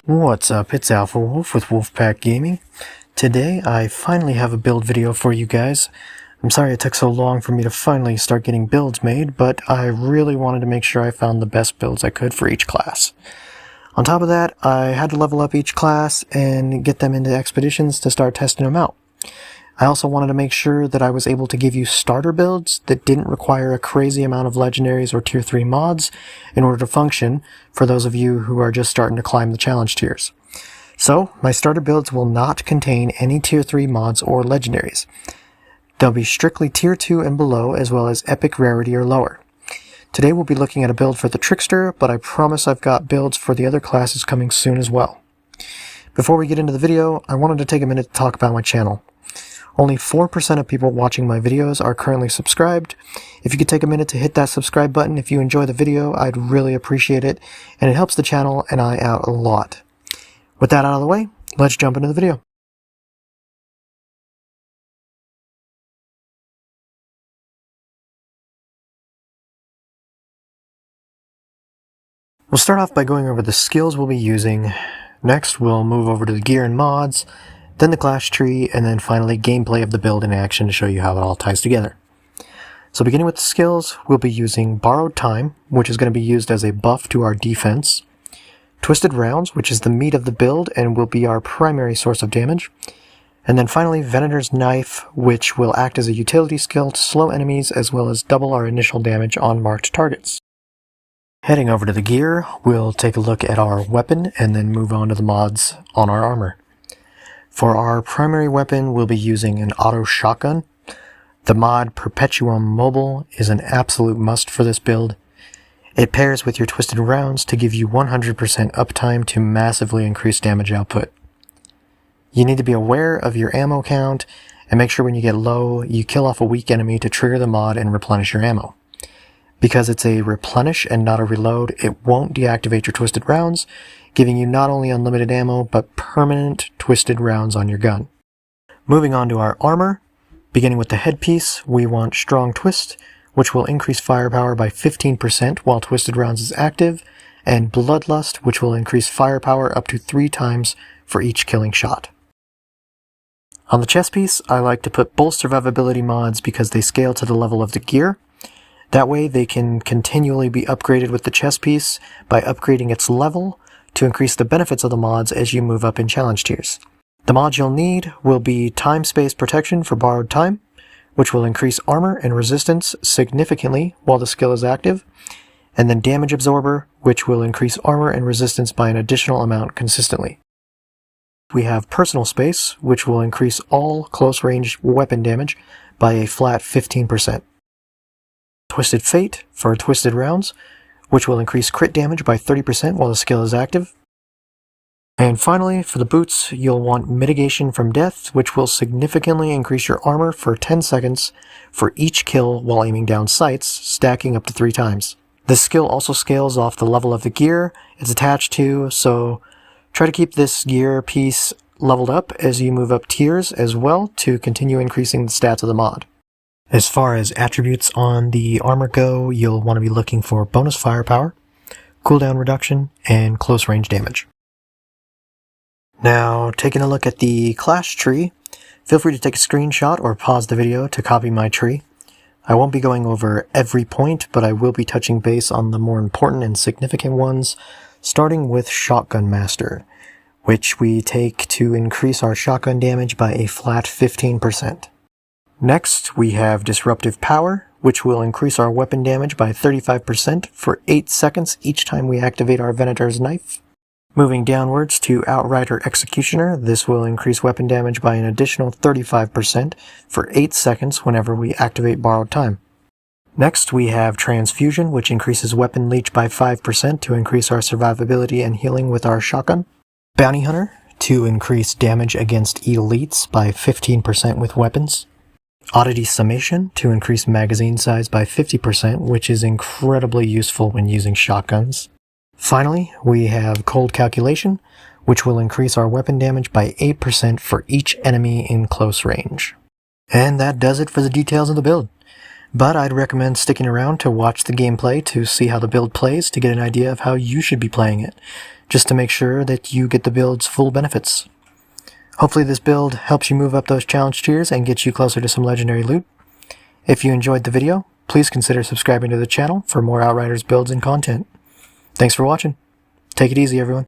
What's up, it's Alpha Wolf with Wolfpack Gaming. Today I finally have a build video for you guys. I'm sorry it took so long for me to finally start getting builds made, but I really wanted to make sure I found the best builds I could for each class. On top of that, I had to level up each class and get them into expeditions to start testing them out. I also wanted to make sure that I was able to give you starter builds that didn't require a crazy amount of Legendaries or Tier 3 mods in order to function for those of you who are just starting to climb the challenge tiers. So, my starter builds will not contain any Tier 3 mods or Legendaries. They'll be strictly Tier 2 and below, as well as Epic Rarity or lower. Today we'll be looking at a build for the Trickster, but I promise I've got builds for the other classes coming soon as well. Before we get into the video, I wanted to take a minute to talk about my channel. Only 4% of people watching my videos are currently subscribed. If you could take a minute to hit that subscribe button if you enjoy the video, I'd really appreciate it, and it helps the channel and I out a lot. With that out of the way, let's jump into the video. We'll start off by going over the skills we'll be using. Next, we'll move over to the gear and mods, then the class tree, and then finally gameplay of the build in action to show you how it all ties together. So beginning with the skills, we'll be using Borrowed Time, which is going to be used as a buff to our defense, Twisted Rounds, which is the meat of the build and will be our primary source of damage, and then finally Venator's Knife, which will act as a utility skill to slow enemies as well as double our initial damage on marked targets. Heading over to the gear, we'll take a look at our weapon and then move on to the mods on our armor. For our primary weapon, we'll be using an auto shotgun. The mod Perpetuum Mobile is an absolute must for this build. It pairs with your Twisted Rounds to give you 100% uptime to massively increase damage output. You need to be aware of your ammo count and make sure when you get low, you kill off a weak enemy to trigger the mod and replenish your ammo. Because it's a replenish and not a reload, it won't deactivate your Twisted Rounds, giving you not only unlimited ammo, but permanent Twisted Rounds on your gun. Moving on to our armor, beginning with the headpiece, we want Strong Twist, which will increase firepower by 15% while Twisted Rounds is active, and Bloodlust, which will increase firepower up to 3 times for each killing shot. On the chest piece, I like to put both survivability mods because they scale to the level of the gear. That way they can continually be upgraded with the chest piece by upgrading its level to increase the benefits of the mods as you move up in challenge tiers. The mods you'll need will be Time-Space Protection for Borrowed Time, which will increase armor and resistance significantly while the skill is active, and then Damage Absorber, which will increase armor and resistance by an additional amount consistently. We have Personal Space, which will increase all close-range weapon damage by a flat 15%. Twisted Fate for Twisted Rounds, which will increase crit damage by 30% while the skill is active. And finally, for the boots, you'll want Mitigation from Death, which will significantly increase your armor for 10 seconds for each kill while aiming down sights, stacking up to 3 times. This skill also scales off the level of the gear it's attached to, so try to keep this gear piece leveled up as you move up tiers as well to continue increasing the stats of the mod. As far as attributes on the armor go, you'll want to be looking for bonus firepower, cooldown reduction, and close range damage. Now, taking a look at the class tree, feel free to take a screenshot or pause the video to copy my tree. I won't be going over every point, but I will be touching base on the more important and significant ones, starting with Shotgun Master, which we take to increase our shotgun damage by a flat 15%. Next, we have Disruptive Power, which will increase our weapon damage by 35% for 8 seconds each time we activate our Venator's Knife. Moving downwards to Outrider Executioner, this will increase weapon damage by an additional 35% for 8 seconds whenever we activate Borrowed Time. Next, we have Transfusion, which increases weapon leech by 5% to increase our survivability and healing with our shotgun. Bounty Hunter, to increase damage against elites by 15% with weapons. Oddity Summation, to increase magazine size by 50%, which is incredibly useful when using shotguns. Finally, we have Cold Calculation, which will increase our weapon damage by 8% for each enemy in close range. And that does it for the details of the build. but I'd recommend sticking around to watch the gameplay to see how the build plays to get an idea of how you should be playing it, just to make sure that you get the build's full benefits. Hopefully this build helps you move up those challenge tiers and gets you closer to some legendary loot. If you enjoyed the video, please consider subscribing to the channel for more Outriders builds and content. Thanks for watching. Take it easy, everyone.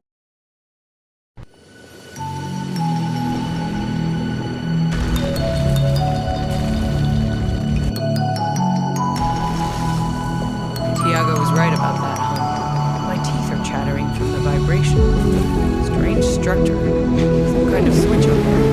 Tiago was right about that, huh? My teeth are chattering from the vibration. Strange structure. Some kind of switch over there.